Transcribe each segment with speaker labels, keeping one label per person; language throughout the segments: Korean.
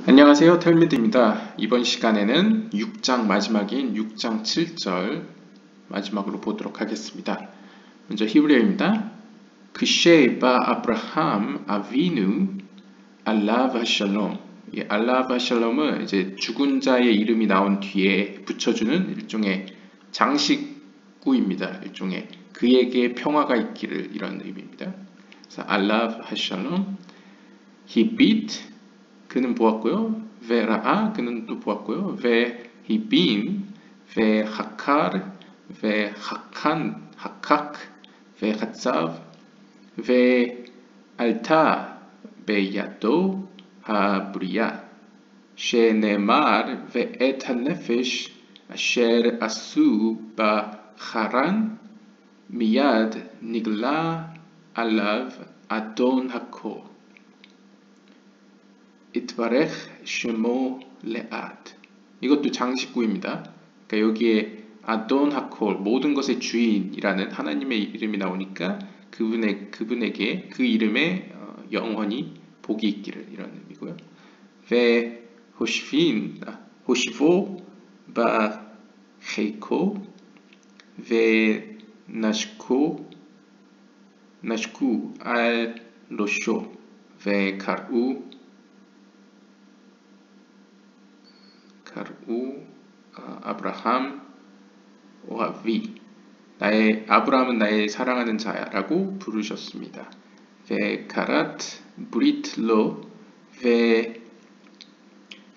Speaker 1: 안녕하세요, 텔미드입니다. 이번 시간에는 6장 마지막인 6장 7절 마지막으로 보도록 하겠습니다. 먼저 히브리어입니다. 그쉐바 아브라함 아비누 알라브 하샬롬. 이 알라브 하샬롬은 이제 죽은 자의 이름이 나온 뒤에 붙여주는 일종의 장식구입니다. 일종의 그에게 평화가 있기를, 이런 의미입니다. 그래서 알라브 하샬롬. He beat, 그는 보았고요. 베라아, 그는 또 보았고요. 베 히빈, 베 하칼, 베 하칸, 하칵, 베 하차브, 베 알타, 베 야도, 하브리야, 셰네마르, 베 에탄네피쉬, אשר עשו בחרן, מיד נגלה עליו אדון הכל. 이트바렉 쉐모 레앗. 이것도 장식구입니다. 그러니까 여기에 아돈 하콜, 모든 것의 주인이라는 하나님의 이름이 나오니까 그분에게 그 이름에 영원히 복이 있기를, 이런 의미고요. 베 호시핀 호시보 바 헤이코 베 나시쿠 알 로쇼 베 카루 아브라함 오하비, 아브라함은 나의 사랑하는 자야라고 부르셨습니다. 베 카라트 브리틀로 베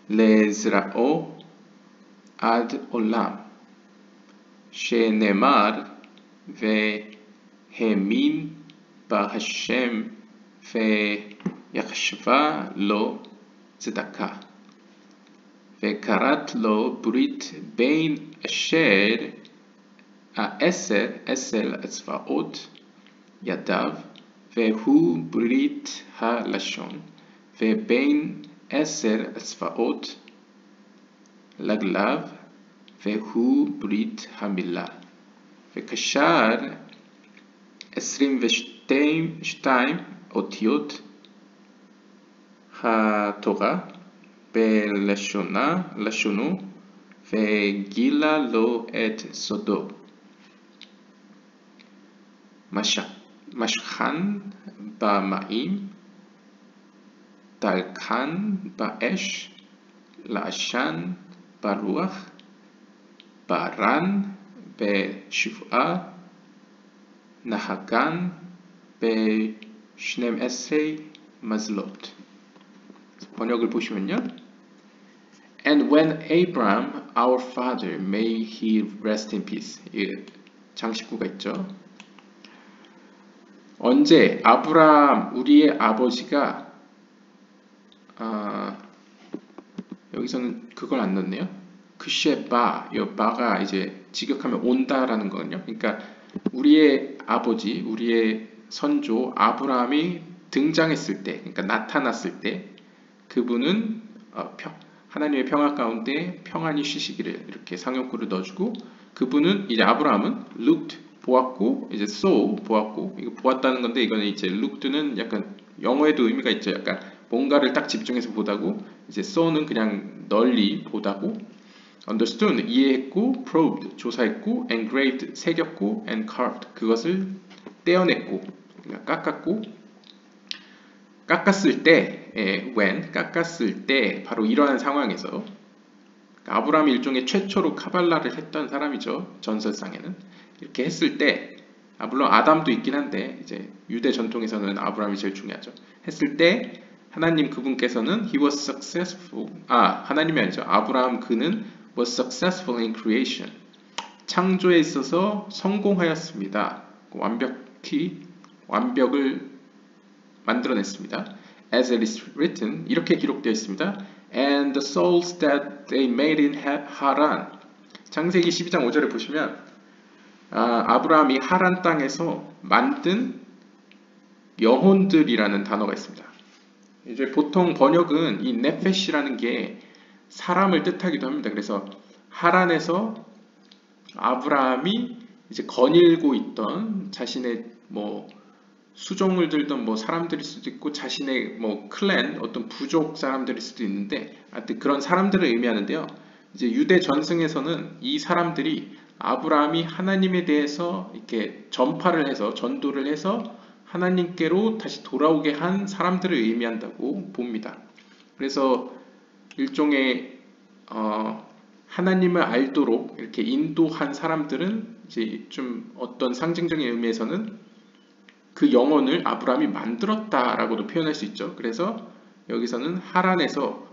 Speaker 1: 레즈라오 아드 올람 셰네마르 베 헤민 바하셴 베 야크시바 로 즈다카 וקראת לו ברית בין עשר אצבעות ידיו, והוא ברית הלשון, ובין 10 אצבעות רגליו, והוא ברית המילה. וקשר 22 אותיות התורה בלשונו, וגילה לו את סודו. משכן במים, דלקן באש, לעשן ברוח, ברן בשבעה, נהגן ב12 מזלות. 번역을 보시면요. And when Abraham, our father, may he rest in peace. 장식구가 있죠. 언제 아브라함, 우리의 아버지가, 여기서는 그걸 안 넣네요. 그쉐바, 이 바가 이제 직역하면 온다라는 거거든요. 그러니까 우리의 아버지, 우리의 선조 아브라함이 등장했을 때, 그러니까 나타났을 때, 그분은 하나님의 평화 가운데 평안히 쉬시기를, 이렇게 상용구를 넣어주고, 그분은 이제 아브라함은 looked, 보았고, 이제 saw, 보았고, 이거 보았다는 건데, 이거는 이제 looked는 약간 영어에도 의미가 있죠. 약간 뭔가를 딱 집중해서 보다고, 이제 saw는 그냥 널리 보다고, understood, 이해했고, probed, 조사했고, engraved, 새겼고, and carved, 그것을 떼어냈고, 그러니까 깎았고, 깎았을 때, when, 깎았을 때, 바로 이러한 상황에서, 아브라함이 일종의 최초로 카발라를 했던 사람이죠. 전설상에는. 이렇게 했을 때, 물론 아담도 있긴 한데, 이제 유대 전통에서는 아브라함이 제일 중요하죠. 했을 때, 하나님 그분께서는 he was successful. 하나님이 아니죠. 아브라함 그는 was successful in creation. 창조에 있어서 성공하였습니다. 완벽을 만들어냈습니다. As it is written, 이렇게 기록되어 있습니다. And the souls that they made in Haran. 창세기 12장 5절에 보시면 아브라함이 하란 땅에서 만든 영혼들이라는 단어가 있습니다. 이제 보통 번역은 이 네페시라는 게 사람을 뜻하기도 합니다. 그래서 하란에서 아브라함이 이제 거닐고 있던 자신의 수종을 들던 뭐 사람들일 수도 있고 자신의 뭐 클랜 어떤 부족 사람들일 수도 있는데 하여튼 그런 사람들을 의미하는데요. 이제 유대 전승에서는 이 사람들이 아브라함이 하나님에 대해서 이렇게 전파를 해서 전도를 해서 하나님께로 다시 돌아오게 한 사람들을 의미한다고 봅니다. 그래서 일종의 하나님을 알도록 이렇게 인도한 사람들은 이제 좀 어떤 상징적인 의미에서는 그 영혼을 아브라함이 만들었다라고도 표현할 수 있죠. 그래서 여기서는 하란에서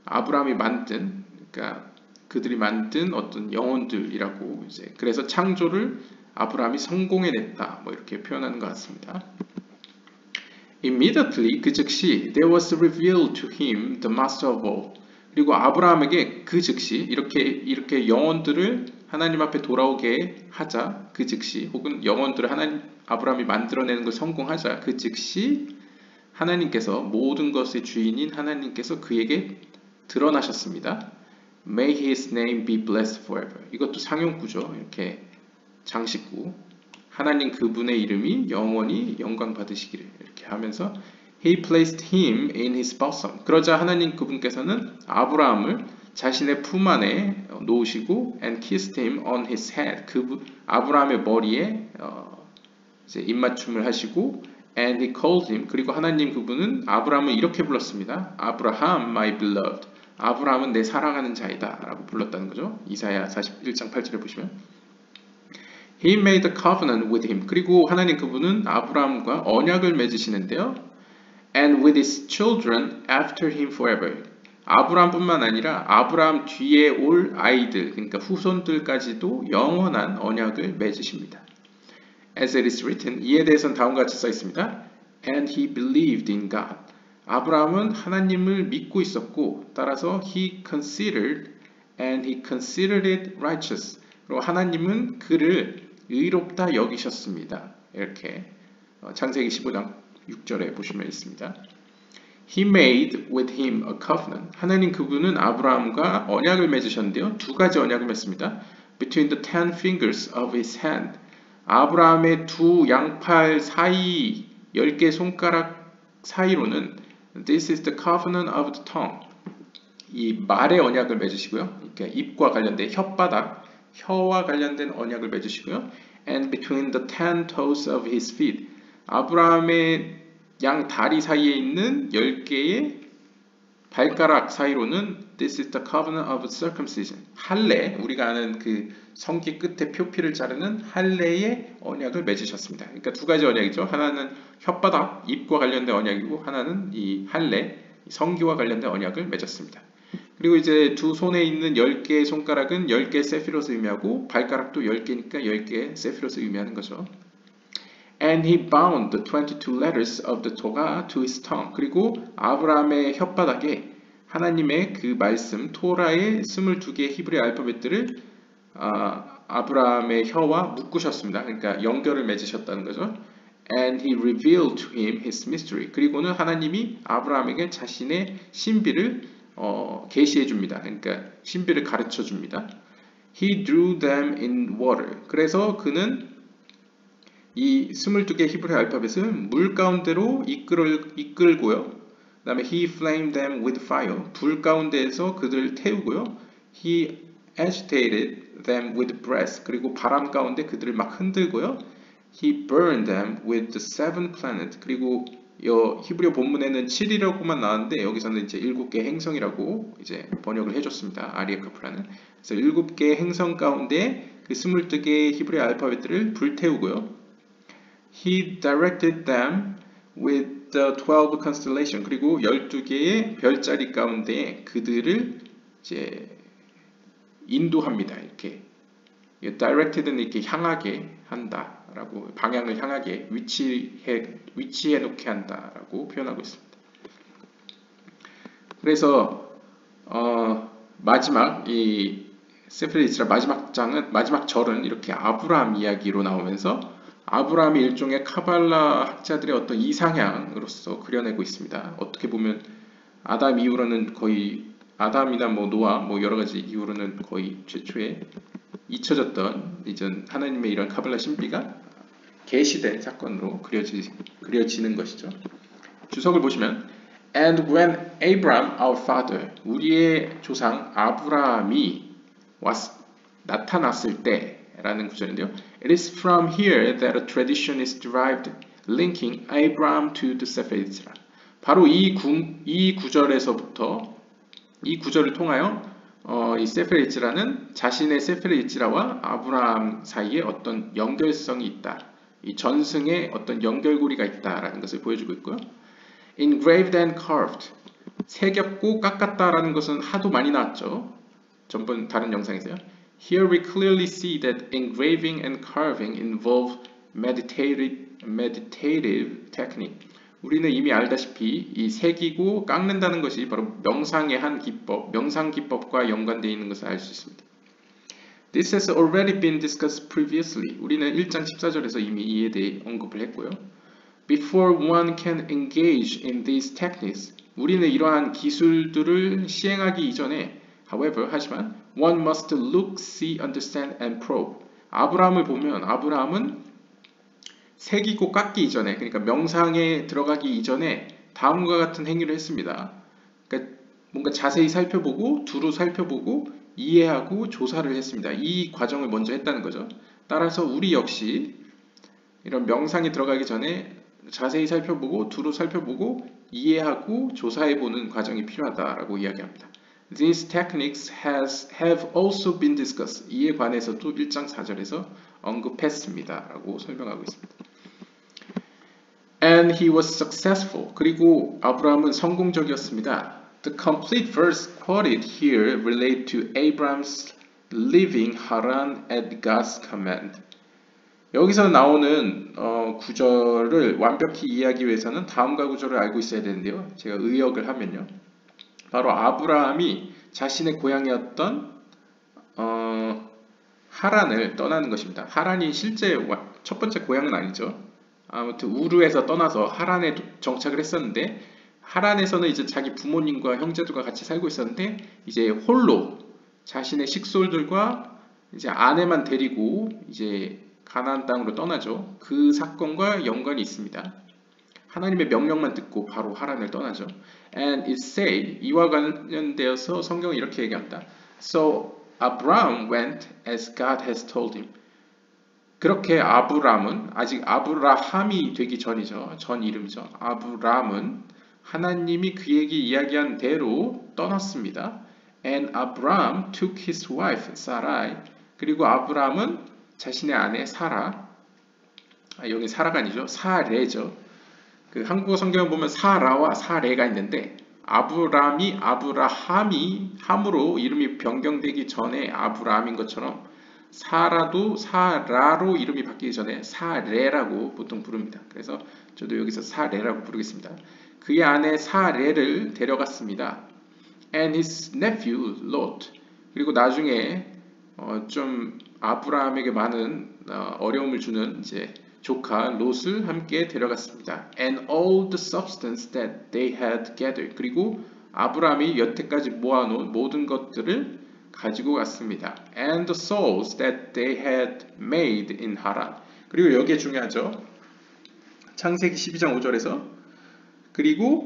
Speaker 1: 아브라함이 만든, 그러니까 그들이 만든 어떤 영혼들이라고 이제 그래서 창조를 아브라함이 성공해냈다 뭐 이렇게 표현하는 것 같습니다. Immediately 그 즉시 there was revealed to him the master of all. 그리고 아브라함에게 그 즉시 이렇게 영혼들을 하나님 앞에 돌아오게 하자 그 즉시 혹은 영혼들을 아브라함이 만들어내는 걸 성공하자 그 즉시 하나님께서 모든 것의 주인인 하나님께서 그에게 드러나셨습니다. May his name be blessed forever. 이것도 상용구죠. 이렇게 장식구. 하나님 그분의 이름이 영원히 영광 받으시기를 이렇게 하면서 He placed him in his bosom. 그러자 하나님 그분께서는 아브라함을 자신의 품 안에 놓으시고 and kissed him on his head. 아브라함의 머리에 이제 입맞춤을 하시고 and he called him. 그리고 하나님 그분은 아브라함을 이렇게 불렀습니다. Abraham, my beloved. 아브라함은 내 사랑하는 자이다 라고 불렀다는 거죠. 이사야 41장 8절에 보시면 He made a covenant with him. 그리고 하나님 그분은 아브라함과 언약을 맺으시는데요. And with his children after him forever. 아브라함뿐만 아니라 아브라함 뒤에 올 아이들, 그러니까 후손들까지도 영원한 언약을 맺으십니다. As it is written, 이에 대해서는 다음과 같이 써 있습니다. And he believed in God. 아브라함은 하나님을 믿고 있었고, 따라서 he considered it righteous. 그리고 하나님은 그를 의롭다 여기셨습니다. 이렇게 창세기 15장 6절에 보시면 있습니다. He made with him a covenant. 하나님 그분은 아브라함과 언약을 맺으셨는데요. 두 가지 언약을 맺습니다. Between the 10 fingers of his hand. 아브라함의 두 양팔 사이 10개 손가락 사이로는 This is the covenant of the tongue. 이 말의 언약을 맺으시고요. 그러니까 입과 관련된 혓바닥, 혀와 관련된 언약을 맺으시고요. And between the 10 toes of his feet. 아브라함의 양 다리 사이에 있는 10개의 발가락 사이로는 This is the covenant of circumcision. 할례, 우리가 아는 그 성기 끝에 표피를 자르는 할례의 언약을 맺으셨습니다. 그러니까 두 가지 언약이죠. 하나는 혓바닥, 입과 관련된 언약이고 하나는 이 할례, 성기와 관련된 언약을 맺었습니다. 그리고 이제 두 손에 있는 10개의 손가락은 10개의 세피롯을 의미하고 발가락도 10개니까 10개의 세피롯을 의미하는 거죠. And he bound the 22 letters of the Torah to his tongue. 그리고 아브라함의 혓바닥에 하나님의 그 말씀 토라의 22개의 히브리 알파벳들을 아브라함의 혀와 묶으셨습니다. 그러니까 연결을 맺으셨다는 거죠. And he revealed to him his mystery. 그리고는 하나님이 아브라함에게 자신의 신비를 계시해 줍니다. 그러니까 신비를 가르쳐 줍니다. He drew them in water. 그래서 그는 이 22개 히브리 알파벳을 물 가운데로 이끌고요. 그 다음에 he flamed them with fire. 불 가운데에서 그들을 태우고요. he agitated them with breath. 그리고 바람 가운데 그들을 막 흔들고요. he burned them with the 7 planets. 그리고 히브리어 본문에는 7이라고만 나왔는데 여기서는 이제 7개 행성이라고 이제 번역을 해줬습니다. 아리에카프라는. 그래서 7개의 행성 가운데 그 22개의 히브리 알파벳들을 불태우고요. He directed them with the 12 constellation. 그리고 12개의 별자리 가운데 그들을 이제 인도합니다. 이렇게 directed는 이렇게 향하게 한다라고 방향을 향하게 위치해 놓게 한다라고 표현하고 있습니다. 그래서 마지막 이 세fer 이스라 마지막 절은 이렇게 아브라함 이야기로 나오면서 아브라함이 일종의 카발라 학자들의 어떤 이상향으로서 그려내고 있습니다. 어떻게 보면 아담 이후로는 거의 아담이나 뭐 노아 뭐 여러 가지 이후로는 거의 최초에 잊혀졌던 이전 하나님의 이런 카발라 신비가 계시된 사건으로 그려지는 것이죠. 주석을 보시면 And when Abraham, our father, 우리의 조상 아브라함이 나타났을 때라는 구절인데요. It is from here that a tradition is derived linking Abraham to the Sefer Yitzhak. 바로 이 구절에서부터 이 구절을 통하여 이 세fer 예지라는 자신의 세fer 예지라와 아브라함 사이에 어떤 연결성이 있다. 이 전승에 어떤 연결고리가 있다라는 것을 보여주고 있고요. Engraved and carved. 새겼고 깎았다라는 것은 하도 많이 나왔죠. 전번 다른 영상에서요. Here we clearly see that engraving and carving involve meditative technique. 우리는 이미 알다시피 이 새기고 깎는다는 것이 바로 명상의 한 기법, 명상 기법과 연관되어 있는 것을 알 수 있습니다. This has already been discussed previously. 우리는 1장 14절에서 이미 이에 대해 언급을 했고요. Before one can engage in these techniques, 우리는 이러한 기술들을 시행하기 이전에, however, 하지만 one must look, see, understand, and probe. 아브라함을 보면 아브라함은 새기고 깎기 이전에, 그러니까 명상에 들어가기 이전에 다음과 같은 행위를 했습니다. 그러니까 뭔가 자세히 살펴보고 두루 살펴보고 이해하고 조사를 했습니다. 이 과정을 먼저 했다는 거죠. 따라서 우리 역시 이런 명상에 들어가기 전에 자세히 살펴보고 두루 살펴보고 이해하고 조사해보는 과정이 필요하다라고 이야기합니다. These techniques have also been discussed. 이에 관해서도 1장 4절에서 언급했습니다. 라고 설명하고 있습니다. And he was successful. 그리고 아브라함은 성공적이었습니다. The complete verse quoted here relate to Abraham's leaving Haran at God's command. 여기서 나오는 구절을 완벽히 이해하기 위해서는 다음과 구절을 알고 있어야 되는데요. 제가 의역을 하면요. 바로 아브라함이 자신의 고향이었던 하란을 떠나는 것입니다. 하란이 실제 첫 번째 고향은 아니죠. 아무튼 우르에서 떠나서 하란에 정착을 했었는데 하란에서는 이제 자기 부모님과 형제들과 같이 살고 있었는데 이제 홀로 자신의 식솔들과 이제 아내만 데리고 이제 가나안 땅으로 떠나죠. 그 사건과 연관이 있습니다. 하나님의 명령만 듣고 바로 하란을 떠나죠. And it say, 이와 관련되어서 성경은 이렇게 얘기합니다. So Abraham went as God has told him. 그렇게 아브람은 아직 아브라함이 되기 전이죠. 전 이름이죠. 아브람은 하나님이 그에게 이야기한 대로 떠났습니다. And Abraham took his wife Sarai. 그리고 아브람은 자신의 아내 사라. 여기 사라가 아니죠. 사레죠. 그 한국어 성경을 보면 사라와 사레가 있는데 아브람이 아브라함이 함으로 이름이 변경되기 전에 아브람인 것처럼 사라도 사라로 이름이 바뀌기 전에 사레라고 보통 부릅니다. 그래서 저도 여기서 사레라고 부르겠습니다. 그의 아내 사레를 데려갔습니다. And his nephew Lot. 그리고 나중에 좀 아브라함에게 많은 어려움을 주는 이제 조카 롯을 함께 데려갔습니다. And all the substance that they had gathered. 그리고 아브라함이 여태까지 모아놓은 모든 것들을 가지고 갔습니다. And the souls that they had made in Haran. 그리고 여기에 중요하죠. 창세기 12장 5절에서 그리고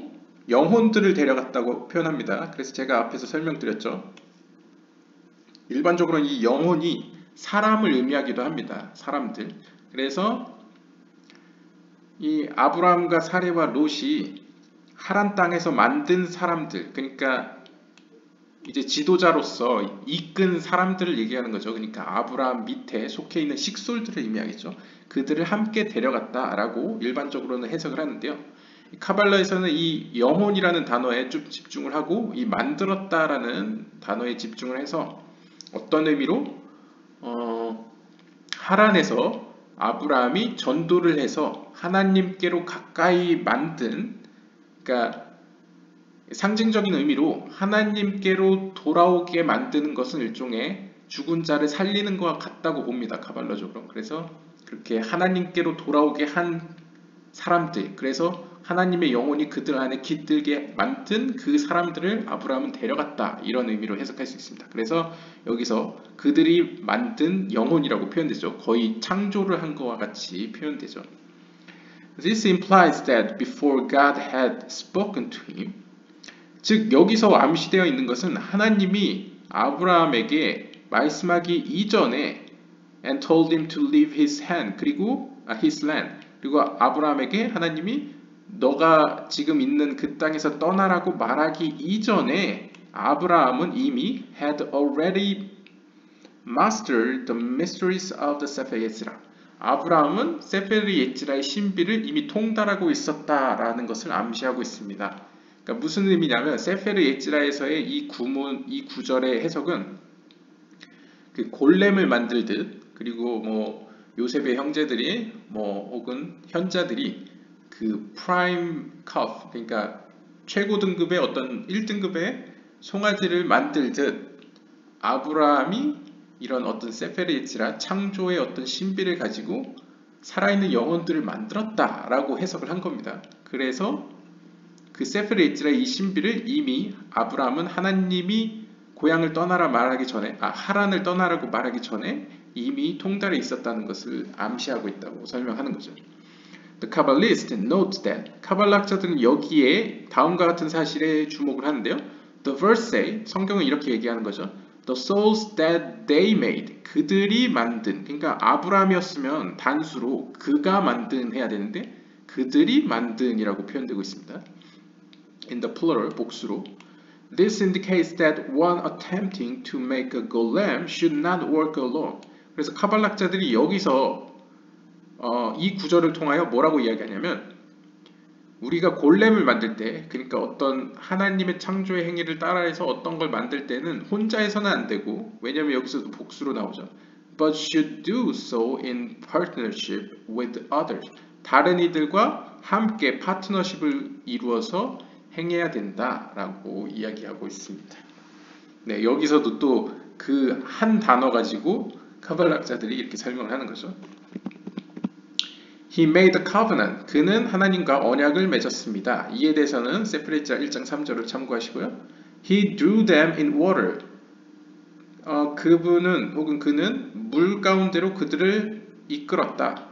Speaker 1: 영혼들을 데려갔다고 표현합니다. 그래서 제가 앞에서 설명드렸죠. 일반적으로 이 영혼이 사람을 의미하기도 합니다. 사람들. 그래서 이 아브라함과 사레와 롯이 하란 땅에서 만든 사람들, 그러니까 이제 지도자로서 이끈 사람들을 얘기하는 거죠. 그러니까 아브라함 밑에 속해 있는 식솔들을 의미하겠죠. 그들을 함께 데려갔다라고 일반적으로는 해석을 하는데요. 카발라에서는 이 영혼이라는 단어에 좀 집중을 하고 이 만들었다라는 단어에 집중을 해서 어떤 의미로 하란에서 아브라함이 전도를 해서 하나님께로 가까이 만든, 그러니까 상징적인 의미로 하나님께로 돌아오게 만드는 것은 일종의 죽은 자를 살리는 것과 같다고 봅니다. 카발라적으로. 그래서 그렇게 하나님께로 돌아오게 한 사람들, 그래서 하나님의 영혼이 그들 안에 깃들게 만든 그 사람들을 아브라함은 데려갔다. 이런 의미로 해석할 수 있습니다. 그래서 여기서 그들이 만든 영혼이라고 표현되죠. 거의 창조를 한 것과 같이 표현되죠. This implies that before God had spoken to him, 즉 여기서 암시되어 있는 것은 하나님이 아브라함에게 말씀하기 이전에 and told him to leave his land, 그리고 his land, 그리고 아브라함에게 하나님이 너가 지금 있는 그 땅에서 떠나라고 말하기 이전에 아브라함은 이미 had already mastered the mysteries of the Sefer Yetzirah. 아브라함은 세페르 예지라의 신비를 이미 통달하고 있었다라는 것을 암시하고 있습니다. 그러니까 무슨 의미냐면 세페르 예지라에서의 이 구절의 해석은 그 골렘을 만들듯, 그리고 뭐 요셉의 형제들이 뭐 혹은 현자들이 그 프라임 컵, 그러니까 최고 등급의 어떤 1등급의 송아지를 만들듯 아브라함이 이런 어떤 세페르 예지라 창조의 어떤 신비를 가지고 살아있는 영혼들을 만들었다라고 해석을 한 겁니다. 그래서 그 세페르 예지라의 이 신비를 이미 아브라함은 하나님이 고향을 떠나라 말하기 전에, 하란을 떠나라고 말하기 전에 이미 통달해 있었다는 것을 암시하고 있다고 설명하는 거죠. The Kabbalists note that, 카발락자들은 여기에 다음과 같은 사실에 주목을 하는데요. The verse say, 성경은 이렇게 얘기하는 거죠. The souls that they made, 그들이 만든, 그러니까 아브라함이었으면 단수로 그가 만든 해야 되는데 그들이 만든이라고 표현되고 있습니다. In the plural, 복수로. This indicates that one attempting to make a golem should not work alone. 그래서 카발락자들이 여기서 이 구절을 통하여 뭐라고 이야기하냐면, 우리가 골렘을 만들 때, 그러니까 어떤 하나님의 창조의 행위를 따라해서 어떤 걸 만들 때는 혼자 해서는 안 되고, 왜냐면 여기서도 복수로 나오죠. But should do so in partnership with others. 다른 이들과 함께 파트너십을 이루어서 행해야 된다라고 이야기하고 있습니다. 네, 여기서도 또 그 한 단어 가지고 카발락자들이 이렇게 설명을 하는 거죠. He made a covenant. 그는 하나님과 언약을 맺었습니다. 이에 대해서는 세페르 예지라 1장 3절을 참고하시고요. He drew them in water. 그분은 혹은 그는 물 가운데로 그들을 이끌었다.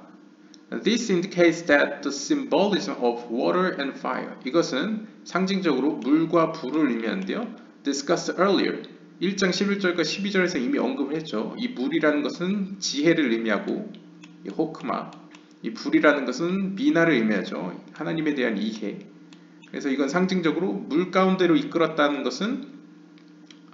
Speaker 1: This indicates that the symbolism of water and fire. 이것은 상징적으로 물과 불을 의미하는데요. Discussed earlier. 1장 11절과 12절에서 이미 언급을 했죠. 이 물이라는 것은 지혜를 의미하고, 이 호크마, 이 불이라는 것은 비나를 의미하죠. 하나님에 대한 이해. 그래서 이건 상징적으로 물 가운데로 이끌었다는 것은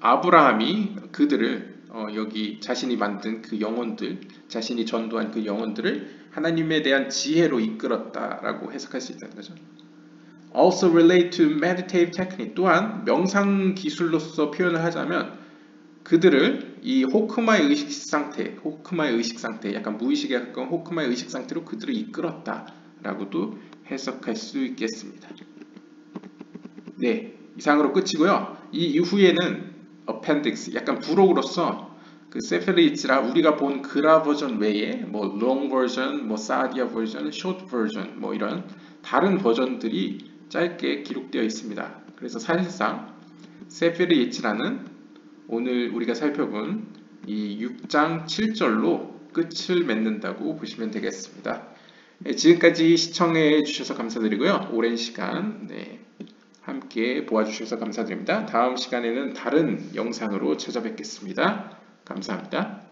Speaker 1: 아브라함이 그들을 여기 자신이 만든 그 영혼들, 자신이 전도한 그 영혼들을 하나님에 대한 지혜로 이끌었다라고 해석할 수 있다는 거죠. Also relate to meditative technique. 또한 명상 기술로서 표현을 하자면 그들을 이 호크마의 의식 상태, 약간 무의식에 가까운 호크마의 의식 상태로 그들을 이끌었다라고도 해석할 수 있겠습니다. 네, 이상으로 끝이고요. 이 이후에는 appendix, 약간 부록으로서 그 세페르 예지라 우리가 본 그라 버전 외에 뭐 long 버전, 뭐 사디아 버전, short 버전, 뭐 이런 다른 버전들이 짧게 기록되어 있습니다. 그래서 사실상 세페르 예지라는 오늘 우리가 살펴본 이 6장 7절로 끝을 맺는다고 보시면 되겠습니다. 네, 지금까지 시청해 주셔서 감사드리고요. 오랜 시간 함께 보아주셔서 감사드립니다. 다음 시간에는 다른 영상으로 찾아뵙겠습니다. 감사합니다.